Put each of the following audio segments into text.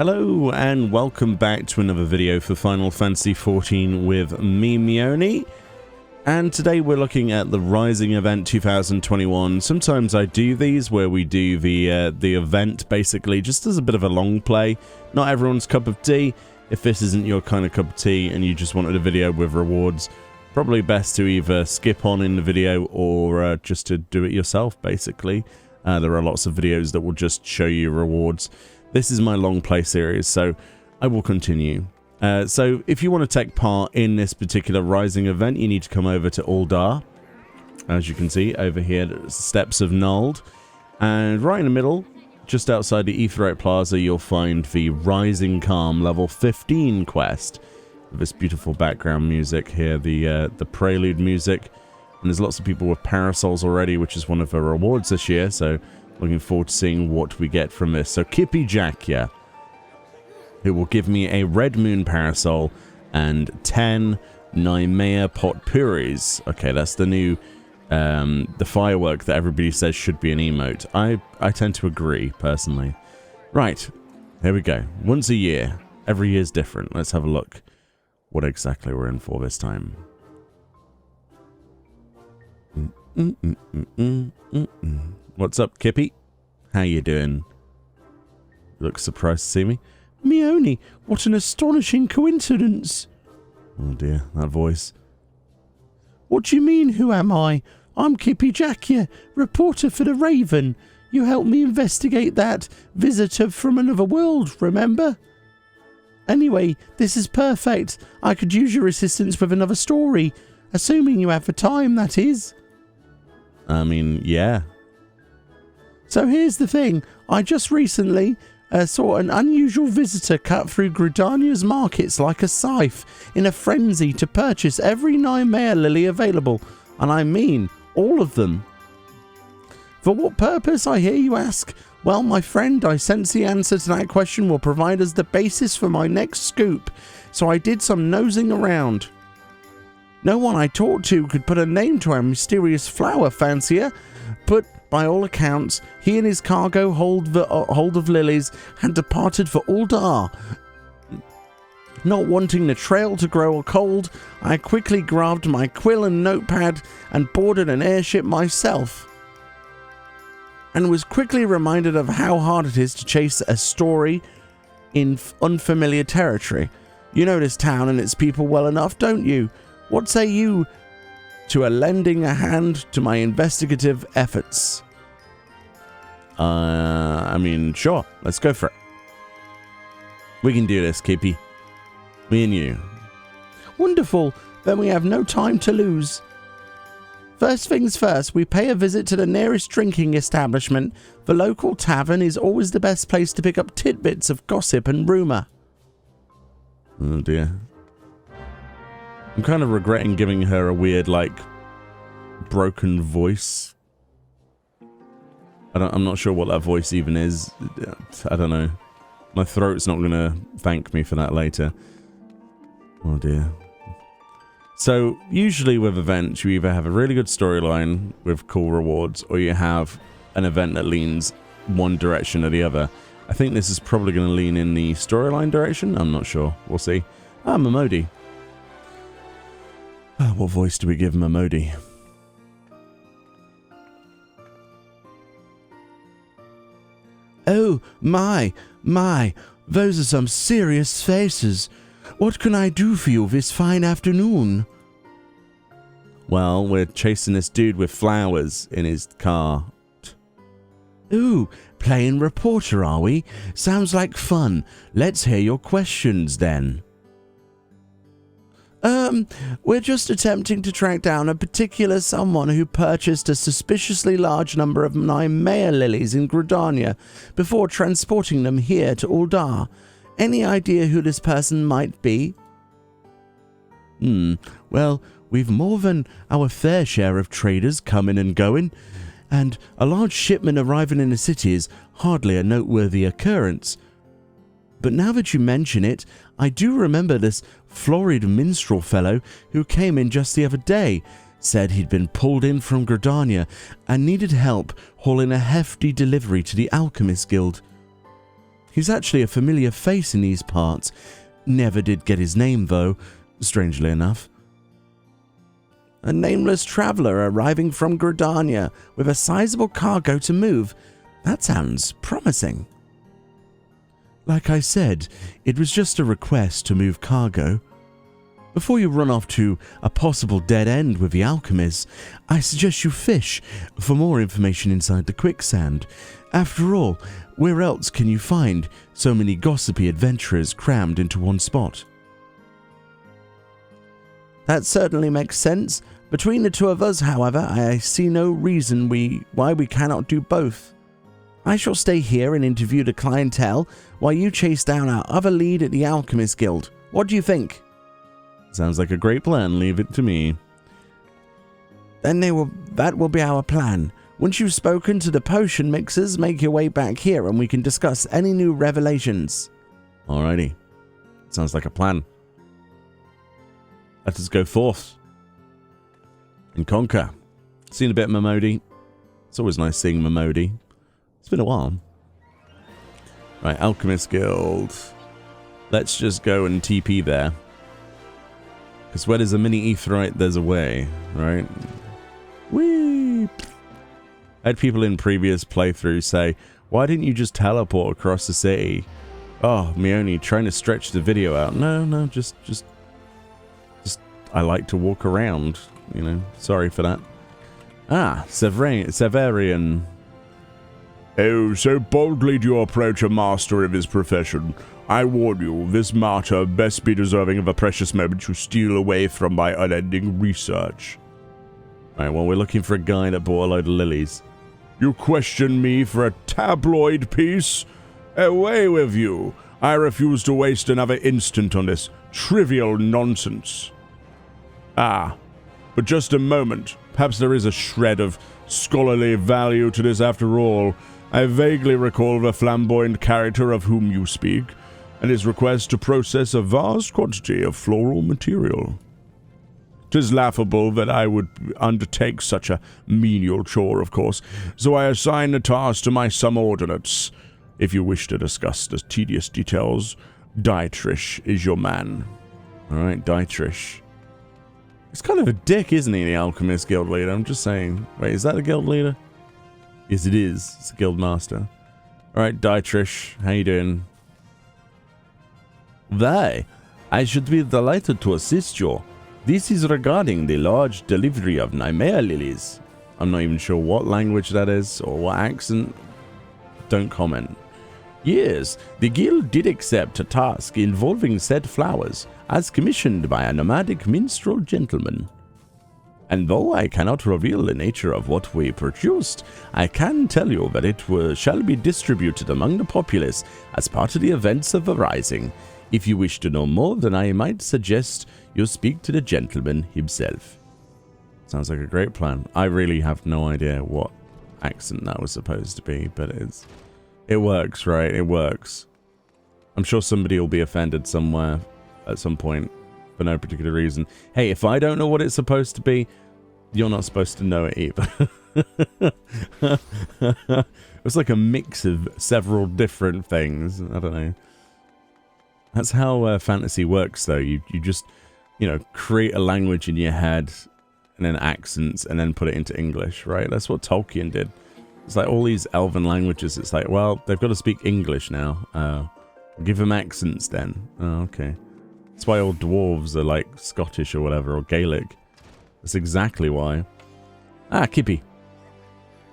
Hello and welcome back to another video for Final Fantasy XIV with me, Meoni. And today we're looking at the Rising Event 2021. Sometimes I do these where we do the event basically just as a bit of a long play. Not everyone's cup of tea. If this isn't your kind of cup of tea and you just wanted a video with rewards, probably best to either skip on in the video or just to do it yourself basically. There are lots of videos that will just show you rewards. This is my long play series, so I will continue. So if you want to take part in this particular Rising event, you need to come over to Ul'dah. As you can see over here, the steps of Nald. And right in the middle, just outside the Aetheryte Plaza, you'll find the Rising Calm level 15 quest. With this beautiful background music here, the prelude music. And there's lots of people with parasols already, which is one of the rewards this year, so looking forward to seeing what we get from this. So Kippy Jackya, it will give me a Red Moon Parasol and 10 Nymea Potpourris. Okay, that's the new, the firework that everybody says should be an emote. I tend to agree, personally. Right, here we go. Once a year. Every year's different. Let's have a look what exactly we're in for this time. What's up, Kippy? How you doing? You look surprised to see me. Meoni, what an astonishing coincidence. Oh dear, that voice. What do you mean, who am I? I'm Kippy Jackya, reporter for the Raven. You helped me investigate that visitor from another world, remember? Anyway, this is perfect. I could use your assistance with another story. Assuming you have the time, that is. I mean, yeah. So here's the thing. I just recently saw an unusual visitor cut through Gridania's markets like a scythe in a frenzy to purchase every Nymea lily available. And I mean, all of them. For what purpose, I hear you ask? Well, my friend, I sense the answer to that question will provide us the basis for my next scoop. So I did some nosing around. No one I talked to could put a name to our mysterious flower fancier, but by all accounts, he and his cargo hold of lilies had departed for Ul'dah. Not wanting the trail to grow cold, I quickly grabbed my quill and notepad and boarded an airship myself. And was quickly reminded of how hard it is to chase a story in unfamiliar territory. You know this town and its people well enough, don't you? What say you to lending a hand to my investigative efforts? I mean, sure. Let's go for it. We can do this, Kippy. Me and you. Wonderful. Then we have no time to lose. First things first, we pay a visit to the nearest drinking establishment. The local tavern is always the best place to pick up tidbits of gossip and rumour. Oh dear. I'm kind of regretting giving her a weird, like, broken voice. I'm not sure what that voice even is. I don't know. My throat's not going to thank me for that later. Oh dear. So, usually with events, you either have a really good storyline with cool rewards, or you have an event that leans one direction or the other. I think this is probably going to lean in the storyline direction. I'm not sure. We'll see. Ah, Momodi. What voice do we give Momodi? Oh, my, those are some serious faces. What can I do for you this fine afternoon? Well, we're chasing this dude with flowers in his car. Ooh, playing reporter, are we? Sounds like fun. Let's hear your questions then. We're just attempting to track down a particular someone who purchased a suspiciously large number of Nymea lilies in Gridania before transporting them here to Ul'dah. Any idea who this person might be? Well, we've more than our fair share of traders coming and going, and a large shipment arriving in the city is hardly a noteworthy occurrence. But now that you mention it, I do remember this florid minstrel fellow who came in just the other day, said he'd been pulled in from Gridania and needed help hauling a hefty delivery to the Alchemist Guild. He's actually a familiar face in these parts. Never did get his name, though, strangely enough. A nameless traveller arriving from Gridania with a sizable cargo to move. That sounds promising. Like I said, it was just a request to move cargo. Before you run off to a possible dead end with the Alchemist, I suggest you fish for more information inside the Quicksand. After all, where else can you find so many gossipy adventurers crammed into one spot? That certainly makes sense. Between the two of us, however, I see no reason why we cannot do both. I shall stay here and interview the clientele while you chase down our other lead at the Alchemist Guild. What do you think? Sounds like a great plan. Leave it to me. Then that will be our plan. Once you've spoken to the potion mixers, make your way back here and we can discuss any new revelations. Alrighty. Sounds like a plan. Let us go forth and conquer. Seen a bit of Meoni. It's always nice seeing Meoni. It's been a while. Right, Alchemist Guild. Let's just go and TP there. Because where there's a mini aetheryte, there's a way, right? Whee! I had people in previous playthroughs say, why didn't you just teleport across the city? Oh, Meoni, trying to stretch the video out. No, just I like to walk around, you know. Sorry for that. Ah, Severian. Oh, so boldly do you approach a master of his profession. I warn you, this martyr best be deserving of a precious moment you steal away from my unending research. Right, well, we're looking for a guy that bought a load of lilies. You question me for a tabloid piece? Away with you. I refuse to waste another instant on this trivial nonsense. Ah, but just a moment. Perhaps there is a shred of scholarly value to this after all. I vaguely recall the flamboyant character of whom you speak, and his request to process a vast quantity of floral material. 'Tis laughable that I would undertake such a menial chore, of course, so I assign the task to my subordinates. If you wish to discuss the tedious details, Dietrich is your man. Alright, Dietrich. He's kind of a dick, isn't he, the Alchemist Guild leader? I'm just saying. Wait, is that the guild leader? Yes, it is. It's a guild master. Alright, Dietrich, how you doing? Why, I should be delighted to assist you. This is regarding the large delivery of Nymea lilies. I'm not even sure what language that is or what accent. Don't comment. Yes, the guild did accept a task involving said flowers, as commissioned by a nomadic minstrel gentleman. And though I cannot reveal the nature of what we produced, I can tell you that it shall be distributed among the populace as part of the events of the Rising. If you wish to know more, then I might suggest you speak to the gentleman himself. Sounds like a great plan. I really have no idea what accent that was supposed to be, but it works, right? It works. I'm sure somebody will be offended somewhere at some point for no particular reason. Hey, if I don't know what it's supposed to be, you're not supposed to know it either. It was like a mix of several different things. I don't know. That's how fantasy works, though. You just, you know, create a language in your head and then accents and then put it into English, right? That's what Tolkien did. It's like all these elven languages. It's like, well, they've got to speak English now. Give them accents then. Oh, okay. That's why all dwarves are like Scottish or whatever, or Gaelic. That's exactly why. Ah, Kippy.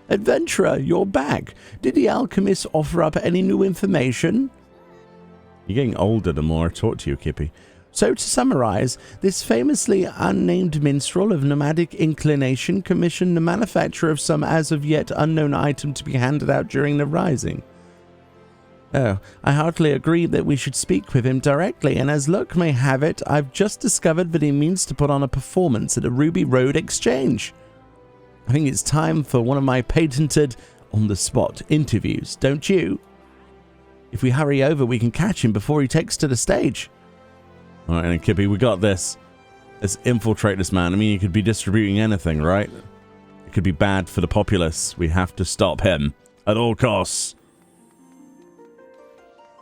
Adventurer, you're back. Did the Alchemist offer up any new information? You're getting older the more I talk to you, Kippy. So to summarize, this famously unnamed minstrel of nomadic inclination commissioned the manufacture of some as of yet unknown item to be handed out during the Rising. Oh, I heartily agree that we should speak with him directly, and as luck may have it, I've just discovered that he means to put on a performance at the Ruby Road Exchange. I think it's time for one of my patented on-the-spot interviews, don't you? If we hurry over, we can catch him before he takes to the stage. Alright, and Kippy, we got this. Let's infiltrate this man. I mean, he could be distributing anything, right? It could be bad for the populace. We have to stop him at all costs.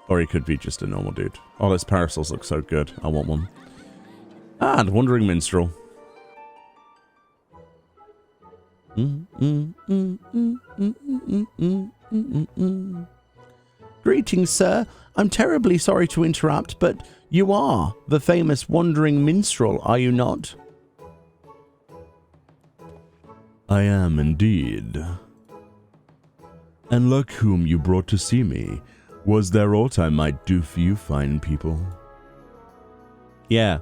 Or he could be just a normal dude. Oh, those parasols look so good. I want one. Ah, the Wandering Minstrel. Greetings, sir. I'm terribly sorry to interrupt, but you are the famous Wandering Minstrel, are you not? I am indeed. And look whom you brought to see me. Was there aught I might do for you fine people? Yeah.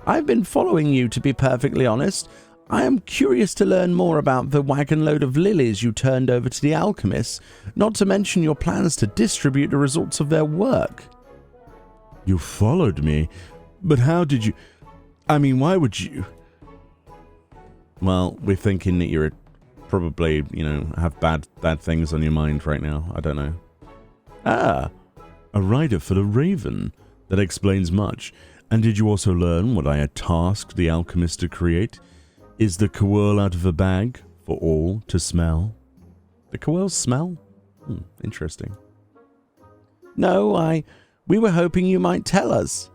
I've been following you, to be perfectly honest. I am curious to learn more about the wagon load of lilies you turned over to the Alchemist, not to mention your plans to distribute the results of their work. You followed me? But how did you... I mean, why would you... Well, we're thinking that you're probably, have bad things on your mind right now. I don't know. Ah, a rider for the Raven. That explains much. And did you also learn what I had tasked the Alchemist to create? Is the quirl out of a bag for all to smell? The quirls smell? Interesting. No, we were hoping you might tell us.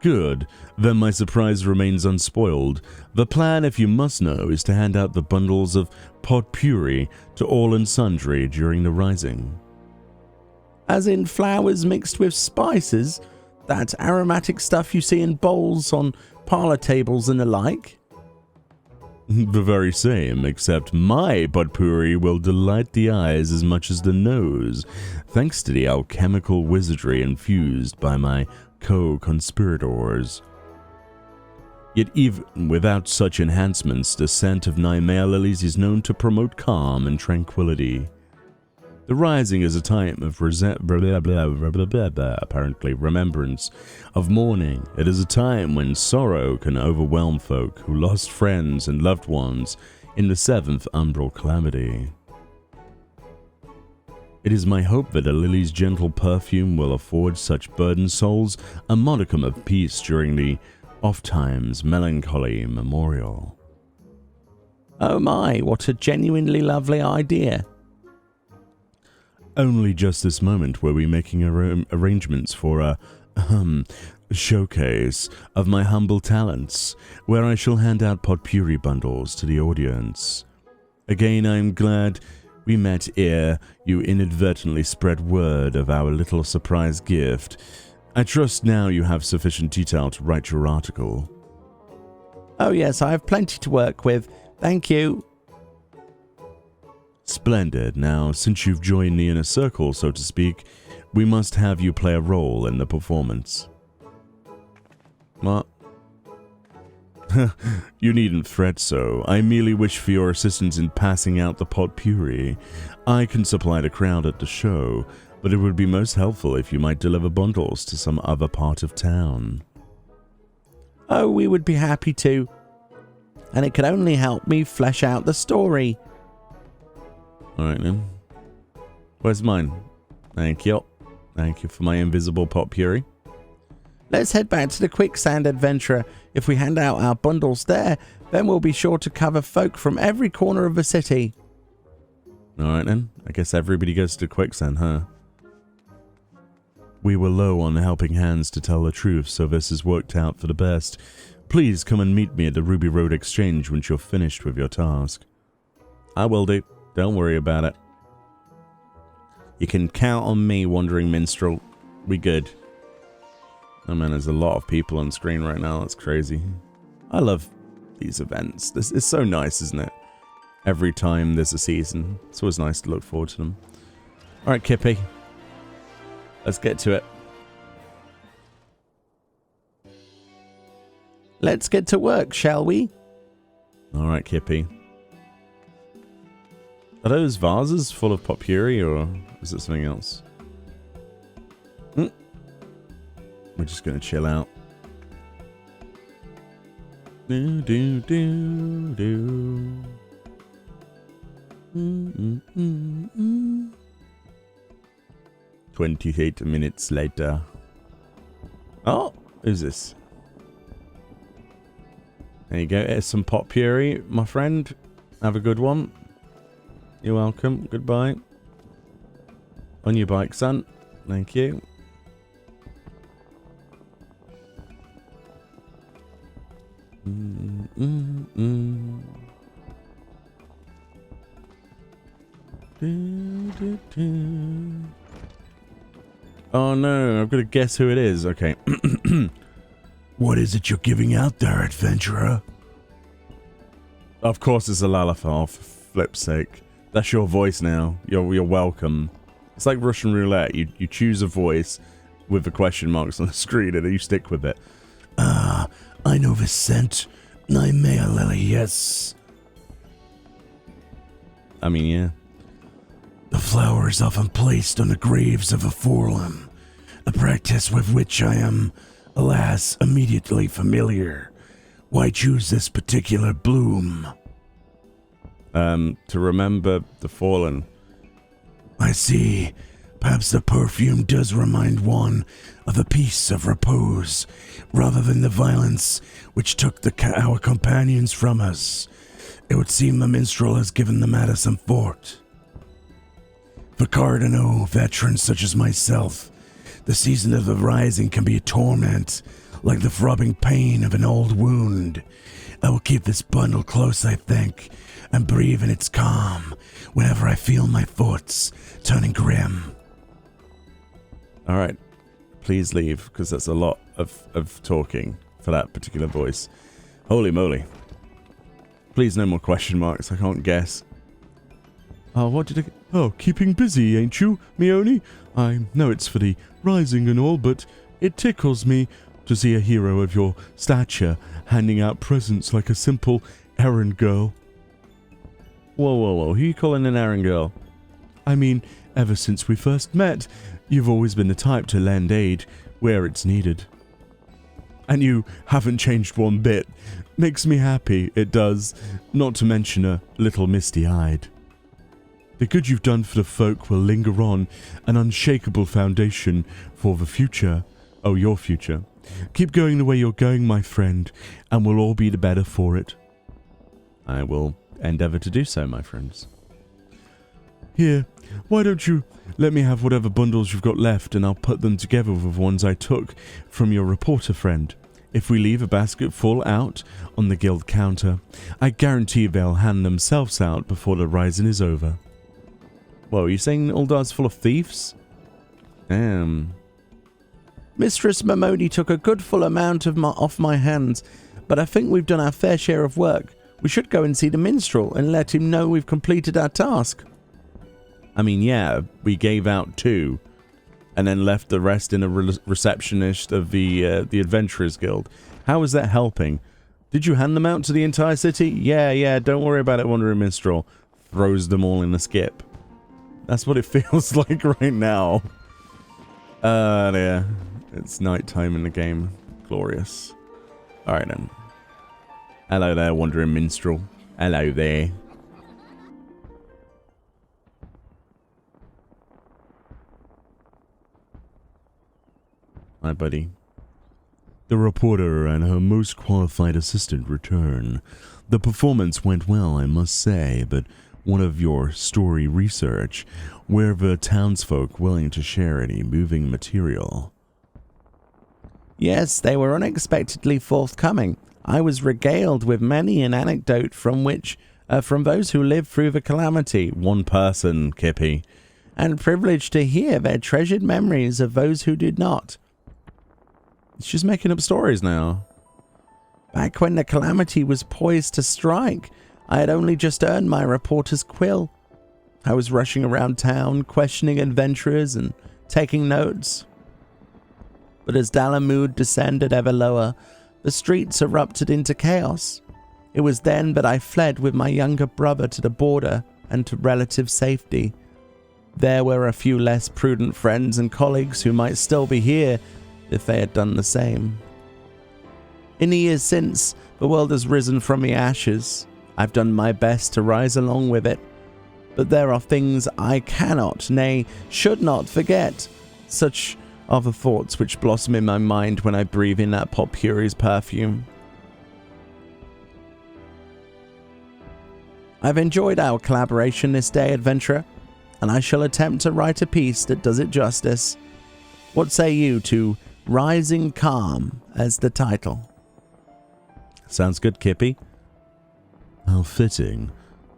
Good. Then my surprise remains unspoiled. The plan, if you must know, is to hand out the bundles of pot puree to all and sundry during the rising. As in flowers mixed with spices? That aromatic stuff you see in bowls on parlor tables and the like? The very same, except my potpourri will delight the eyes as much as the nose, thanks to the alchemical wizardry infused by my co-conspirators. Yet even without such enhancements, the scent of Nymea lilies is known to promote calm and tranquility. The rising is a time of apparently remembrance, of mourning. It is a time when sorrow can overwhelm folk who lost friends and loved ones in the 7th umbral calamity. It is my hope that a lily's gentle perfume will afford such burdened souls a modicum of peace during the oft-times melancholy memorial. Oh my, what a genuinely lovely idea. Only just this moment were we making arrangements for a showcase of my humble talents, where I shall hand out potpourri bundles to the audience. Again, I am glad we met ere you inadvertently spread word of our little surprise gift. I trust now you have sufficient detail to write your article. Oh yes, I have plenty to work with. Thank you. Splendid. Now, since you've joined the inner circle, so to speak, we must have you play a role in the performance. What? You needn't fret so. I merely wish for your assistance in passing out the potpourri. I can supply the crowd at the show, but it would be most helpful if you might deliver bundles to some other part of town. Oh, we would be happy to. And it could only help me flesh out the story. Alright then. Where's mine? Thank you. Thank you for my invisible potpourri. Let's head back to the Quicksand adventurer. If we hand out our bundles there, then we'll be sure to cover folk from every corner of the city. Alright then. I guess everybody goes to Quicksand, huh? We were low on helping hands, to tell the truth, so this has worked out for the best. Please come and meet me at the Ruby Road Exchange once you're finished with your task. I will do. Don't worry about it. You can count on me, Wandering Minstrel. We good. Oh man, there's a lot of people on screen right now. That's crazy. I love these events. This is so nice, isn't it? Every time there's a season, it's always nice to look forward to them. Alright, Kippy. Let's get to it. Let's get to work, shall we? Alright, Kippy. Are those vases full of potpourri, or is it something else? We're just gonna chill out. Do do do do. 28 minutes later. Oh, who's this? There you go. Here's some potpourri, my friend. Have a good one. You're welcome. Goodbye. On your bike, son. Thank you. Oh no, I've got to guess who it is. Okay. What is it you're giving out there, adventurer? Of course it's a Lalafar, for flip's sake. That's your voice now. You're welcome. It's like Russian roulette. You choose a voice with the question marks on the screen and you stick with it. I know Vicent. Naimea Lily, yes. I mean, yeah. The flower is often placed on the graves of the fallen, a practice with which I am, alas, immediately familiar. Why choose this particular bloom? To remember the fallen. I see. Perhaps the perfume does remind one of a peace of repose, rather than the violence which took our companions from us. It would seem the minstrel has given the matter some thought. For Cardinal veterans such as myself, the season of the rising can be a torment, like the throbbing pain of an old wound. I will keep this bundle close, I think, and breathe in its calm whenever I feel my thoughts turning grim. Alright. Please leave, because that's a lot of talking for that particular voice. Holy moly. Please no more question marks, I can't guess. Oh, what did I... Oh, keeping busy, ain't you, Meoni? I know it's for the rising and all, but it tickles me to see a hero of your stature handing out presents like a simple errand girl. Whoa, who are you calling an errand girl? I mean, ever since we first met, you've always been the type to lend aid where it's needed. And you haven't changed one bit. Makes me happy, it does, not to mention a little misty-eyed. The good you've done for the folk will linger on, an unshakable foundation for the future. Oh, your future. Keep going the way you're going, my friend, and we'll all be the better for it. I will endeavor to do so, my friends. Here, why don't you let me have whatever bundles you've got left, and I'll put them together with the ones I took from your reporter friend. If we leave a basket full out on the guild counter, I guarantee they'll hand themselves out before the rising is over. Whoa, are you saying Uldar's full of thieves? Damn. Mistress Meoni took a good full amount off my hands, but I think we've done our fair share of work. We should go and see the minstrel and let him know we've completed our task. I mean, yeah, we gave out 2, and then left the rest in a receptionist of the Adventurers Guild. How is that helping? Did you hand them out to the entire city? Yeah, don't worry about it, Wandering Minstrel. Throws them all in a skip. That's what it feels like right now. Yeah. It's nighttime in the game. Glorious. Alright then. Hello there, Wandering Minstrel. Hello there. Hi, buddy. The reporter and her most qualified assistant return. The performance went well, I must say, but one of your story research, were the townsfolk willing to share any moving material? Yes, they were unexpectedly forthcoming. I was regaled with many an anecdote from those who lived through the calamity. One person, Kippy. And privileged to hear their treasured memories of those who did not. She's making up stories now. Back when the calamity was poised to strike, I had only just earned my reporter's quill. I was rushing around town, questioning adventurers and taking notes. But as Dalamud descended ever lower, the streets erupted into chaos. It was then that I fled with my younger brother to the border and to relative safety. There were a few less prudent friends and colleagues who might still be here if they had done the same. In the years since, the world has risen from the ashes. I've done my best to rise along with it. But there are things I cannot, nay, should not forget. Such are the thoughts which blossom in my mind when I breathe in that Potpuri's perfume. I've enjoyed our collaboration this day, adventurer. and I shall attempt to write a piece that does it justice. What say you to Rising Calm as the title? Sounds good, Kippy. How fitting.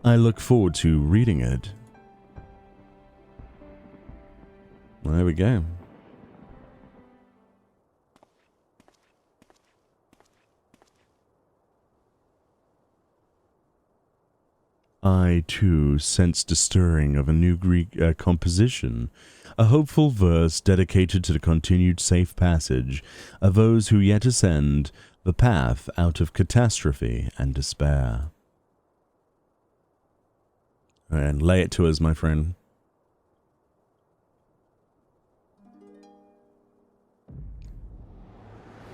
I look forward to reading it. There we go. I, too, sensed a stirring of a new Greek composition, a hopeful verse dedicated to the continued safe passage of those who yet ascend the path out of catastrophe and despair. And lay it to us, my friend.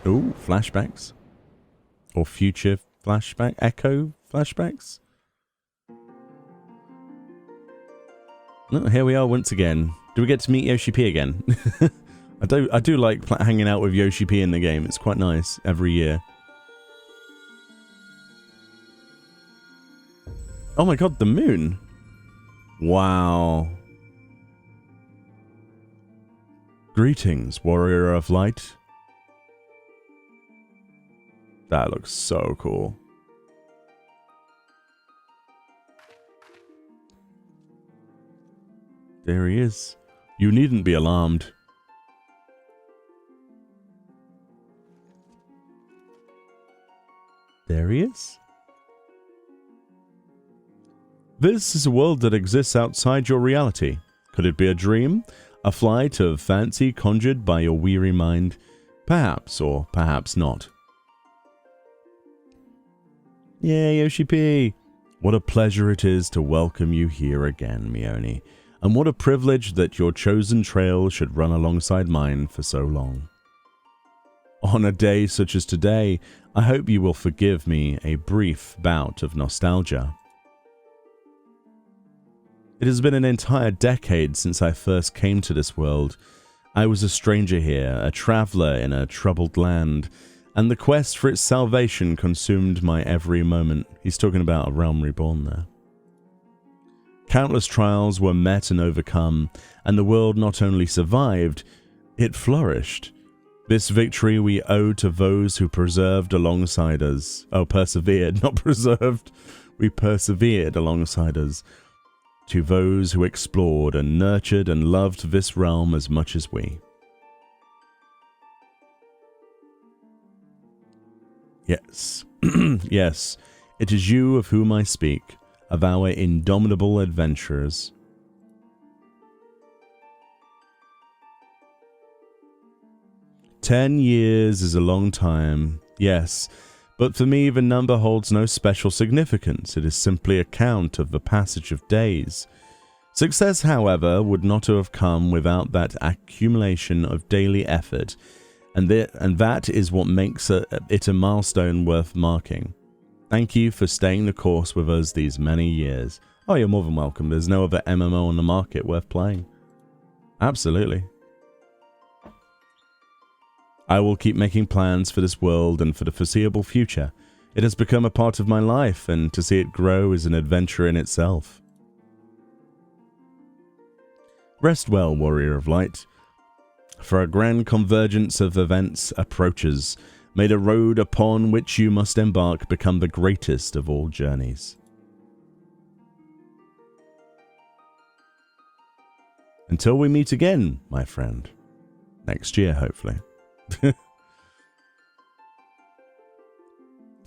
Ooh, flashbacks. Or future flashback, echo flashbacks. Oh, here we are once again. Do we get to meet Yoshi-P again? I do like hanging out with Yoshi-P in the game. It's quite nice every year. Oh my god, the moon. Wow. Greetings, warrior of light. That looks so cool. There he is. You needn't be alarmed. There he is. This is a world that exists outside your reality. Could it be a dream? A flight of fancy conjured by your weary mind? Perhaps, or perhaps not. Yeah, Yoshi-P. What a pleasure it is to welcome you here again, Meoni. And what a privilege that your chosen trail should run alongside mine for so long. On a day such as today, I hope you will forgive me a brief bout of nostalgia. It has been an entire decade since I first came to this world. I was a stranger here, a traveller in a troubled land, and the quest for its salvation consumed my every moment. He's talking about a realm reborn there. Countless trials were met and overcome, and the world not only survived, it flourished. This victory we owe to those who persevered alongside us. Oh, persevered, not preserved. We persevered alongside us. To those who explored and nurtured and loved this realm as much as we. Yes, yes, it is you of whom I speak, of our indomitable adventurers. "10 years is a long time, yes, but for me the number holds no special significance. It is simply a count of the passage of days. Success, however, would not have come without that accumulation of daily effort, and that is what makes it a milestone worth marking. Thank you for staying the course with us these many years." Oh, you're more than welcome. There's no other MMO on the market worth playing. Absolutely. I will keep making plans for this world and for the foreseeable future. It has become a part of my life, and to see it grow is an adventure in itself. Rest well, warrior of light. For a grand convergence of events approaches. May the road upon which you must embark become the greatest of all journeys. Until we meet again, my friend. Next year, hopefully.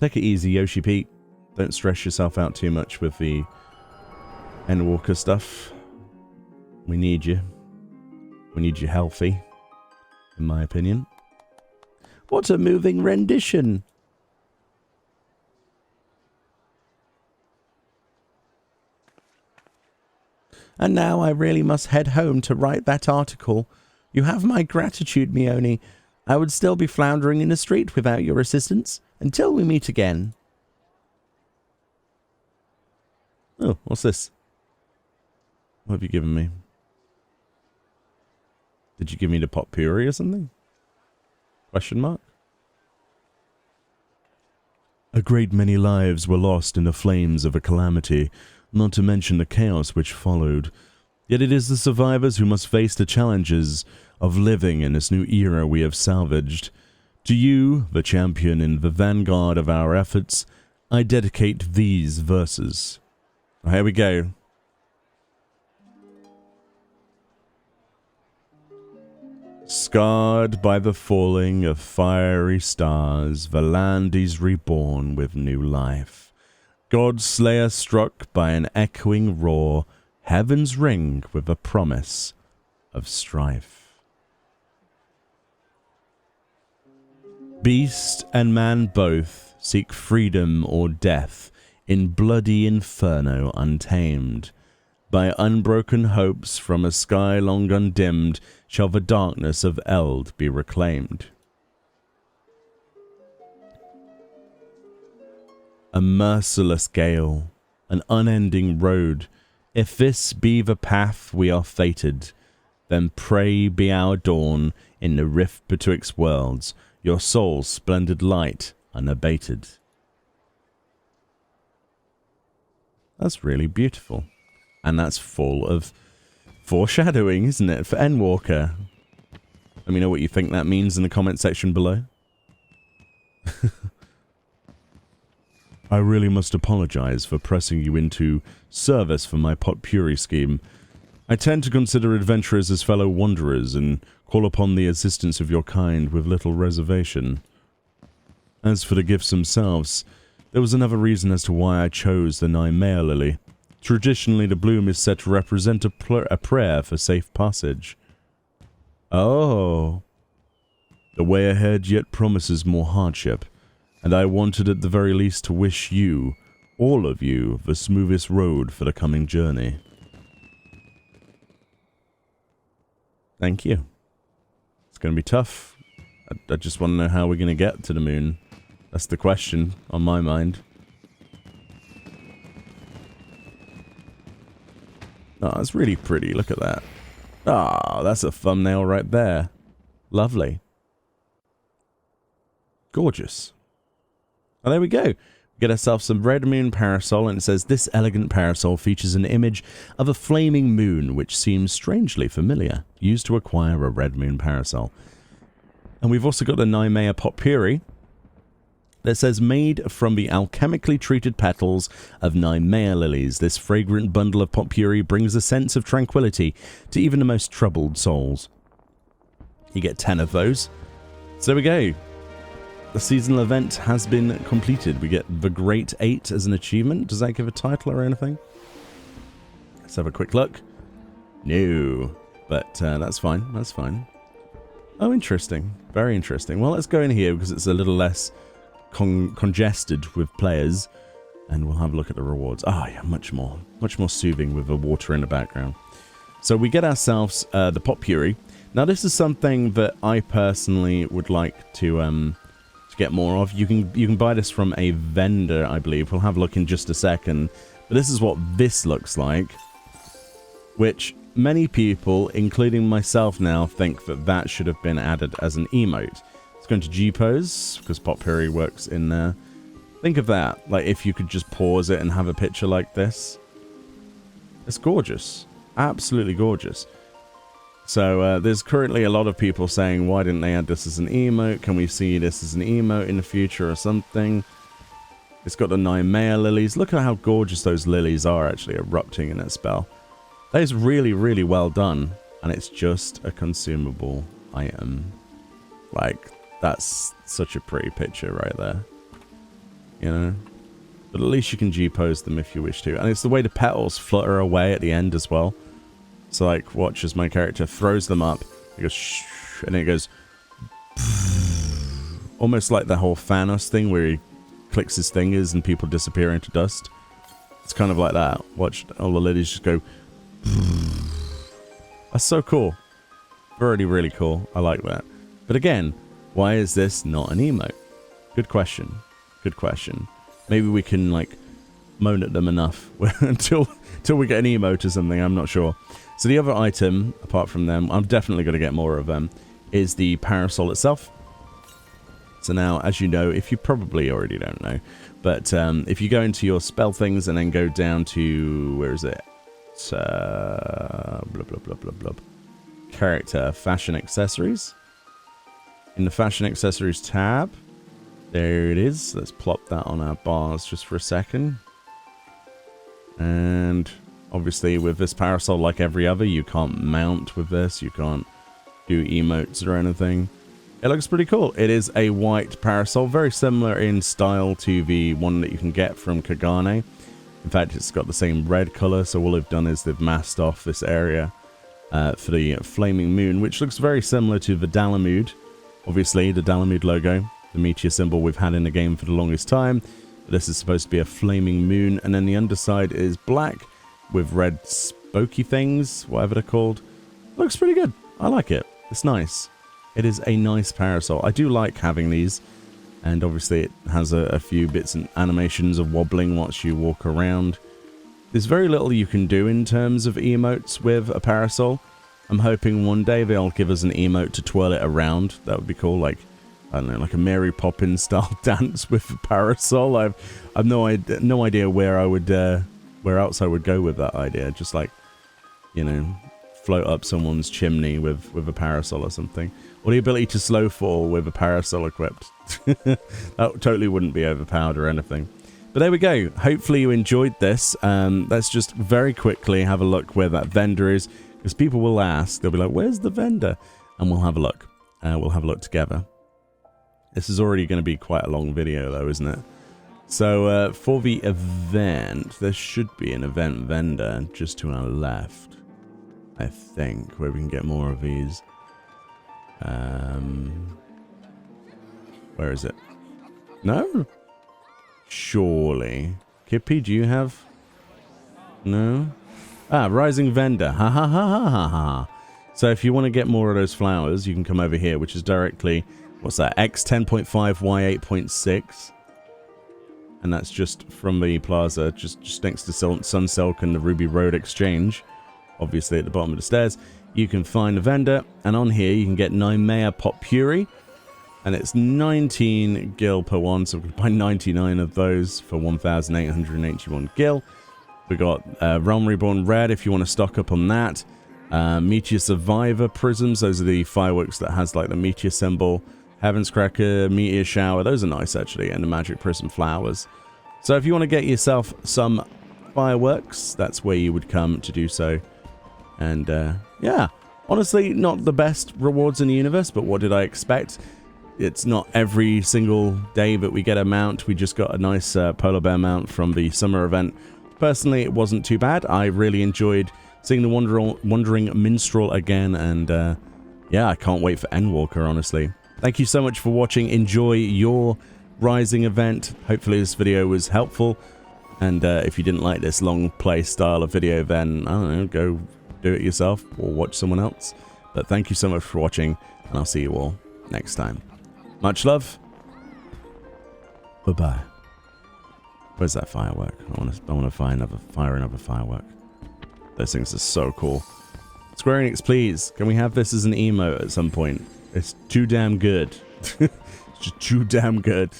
Take it easy, Yoshi-P. Don't stress yourself out too much with the Endwalker stuff. We need you. We need you healthy, in my opinion. What a moving rendition. And now I really must head home to write that article. You have my gratitude, Meoni. I would still be floundering in the street without your assistance. Until we meet again. Oh, what's this? What have you given me? Did you give me the potpourri or something? Question mark? A great many lives were lost in the flames of a calamity, not to mention the chaos which followed. Yet it is the survivors who must face the challenges of living in this new era we have salvaged. To you, the champion in the vanguard of our efforts, I dedicate these verses. Here we go. Scarred by the falling of fiery stars, the land is reborn with new life. God's slayer struck by an echoing roar, heavens ring with a promise of strife. Beast and man both seek freedom or death in bloody inferno untamed. By unbroken hopes from a sky long undimmed shall the darkness of Eld be reclaimed. A merciless gale, an unending road, if this be the path we are fated, then pray be our dawn in the rift betwixt worlds, your soul's splendid light unabated. That's really beautiful. And that's full of foreshadowing, isn't it, for Endwalker? Let me know what you think that means in the comment section below. I really must apologize for pressing you into service for my potpourri scheme. I tend to consider adventurers as fellow wanderers and call upon the assistance of your kind with little reservation. As for the gifts themselves, there was another reason as to why I chose the Nymea Lily. Traditionally, the bloom is said to represent a prayer for safe passage. Oh. The way ahead yet promises more hardship, and I wanted at the very least to wish you, all of you, the smoothest road for the coming journey. Thank you. It's going to be tough. I just want to know how we're going to get to the moon. That's the question on my mind. Oh, it's really pretty. Look at that. Ah, that's a thumbnail right there. Lovely. Gorgeous. Oh, there we go. Get ourselves some red moon parasol, and it says, this elegant parasol features an image of a flaming moon, which seems strangely familiar. Used to acquire a red moon parasol. And we've also got the Nymea potpourri that says, made from the alchemically treated petals of Nymea lilies, this fragrant bundle of potpourri brings a sense of tranquility to even the most troubled souls. You get 10 of those. So there we go. The seasonal event has been completed. We get the Great 8 as an achievement. Does that give a title or anything? Let's have a quick look. No. But that's fine. That's fine. Oh, interesting. Very interesting. Well, let's go in here because it's a little less congested with players, and we'll have a look at the rewards. Ah, yeah, much more soothing with the water in the background. So we get ourselves the potpourri. Now, this is something that I personally would like to get more of. You can buy this from a vendor, I believe. We'll have a look in just a second. But this is what this looks like, which many people, including myself now, think that that should have been added as an emote. Let's go into G-Pose, because potpourri works in there. Think of that, like if you could just pause it and have a picture like this. It's gorgeous. Absolutely gorgeous. So there's currently a lot of people saying, why didn't they add this as an emote? Can we see this as an emote in the future or something? It's got the Nymea lilies. Look at how gorgeous those lilies are actually erupting in that spell. That is really, really well done. And it's just a consumable item. Like, that's such a pretty picture right there. You know? But at least you can G-pose them if you wish to. And it's the way the petals flutter away at the end as well. So, like, watch as my character throws them up. It goes shh, and it goes almost like the whole Thanos thing where he clicks his fingers and people disappear into dust. It's kind of like that. Watch all the lilies just go. That's so cool. Really, really cool. I like that. But again, why is this not an emote? Good question. Good question. Maybe we can, like, moan at them enough until we get an emote or something. I'm not sure. So the other item, apart from them, I'm definitely going to get more of them, is the parasol itself. So now, as you know, if you probably already don't know, but if you go into your spell things and then go down to, where is it? blah, blah, blah, blah, blah. Character, fashion accessories. In the fashion accessories tab, there it is. Let's plop that on our bars just for a second. And obviously with this parasol, like every other, you can't mount with this. You can't do emotes or anything. It looks pretty cool. It is a white parasol, very similar in style to the one that you can get from Kagane. In fact, it's got the same red color, so all they've done is they've masked off this area for the flaming moon, which looks very similar to the Dalamud. Obviously, the Dalamud logo, the meteor symbol we've had in the game for the longest time. This is supposed to be a flaming moon, and then the underside is black with red spokey things, whatever they're called. Looks pretty good. I like it. It's nice. It is a nice parasol. I do like having these, and obviously it has a few bits and animations of wobbling once you walk around. There's very little you can do in terms of emotes with a parasol. I'm hoping one day they'll give us an emote to twirl it around. That would be cool, like, I don't know, like a Mary Poppins style dance with a parasol. I've no idea where else I would go with that idea. Just like, you know, float up someone's chimney with a parasol or something. Or the ability to slow fall with a parasol equipped. That totally wouldn't be overpowered or anything. But there we go. Hopefully you enjoyed this. Let's just very quickly have a look where that vendor is. Because people will ask, they'll be like, where's the vendor? And we'll have a look. We'll have a look together. This is already going to be quite a long video though, isn't it? So for the event, there should be an event vendor just to our left. I think, where we can get more of these. Where is it? No? Surely. Kippy, do you have? No? Ah, Rising Vendor. Ha ha ha ha ha ha. So if you want to get more of those flowers, you can come over here, which is directly, what's that? X 10.5, Y 8.6. And that's just from the plaza, just next to Sunsilk and the Ruby Road Exchange. Obviously at the bottom of the stairs. You can find a vendor, and on here you can get 9 Maya Pot Puri. And it's 19 gil per one, so we can buy 99 of those for 1,881 gil. We got Realm Reborn Red if you want to stock up on that. Meteor Survivor Prisms, those are the fireworks that has like the meteor symbol. Heaven's Cracker, Meteor Shower, those are nice actually, and the Magic Prism Flowers. So if you want to get yourself some fireworks, that's where you would come to do so. And yeah, honestly, not the best rewards in the universe, but what did I expect? It's not every single day that we get a mount. We just got a nice polar bear mount from the summer event. Personally, it wasn't too bad. I really enjoyed seeing the Wandering Minstrel again, and yeah, I can't wait for Endwalker, honestly. Thank you so much for watching. Enjoy your Rising event. Hopefully this video was helpful, and if you didn't like this long play style of video, then, I don't know, go do it yourself or watch someone else. But thank you so much for watching, and I'll see you all next time. Much love. Bye-bye. Where's that firework? I want to fire another firework. Those things are so cool. Square Enix, please, can we have this as an emote at some point? It's too damn good. It's just too damn good.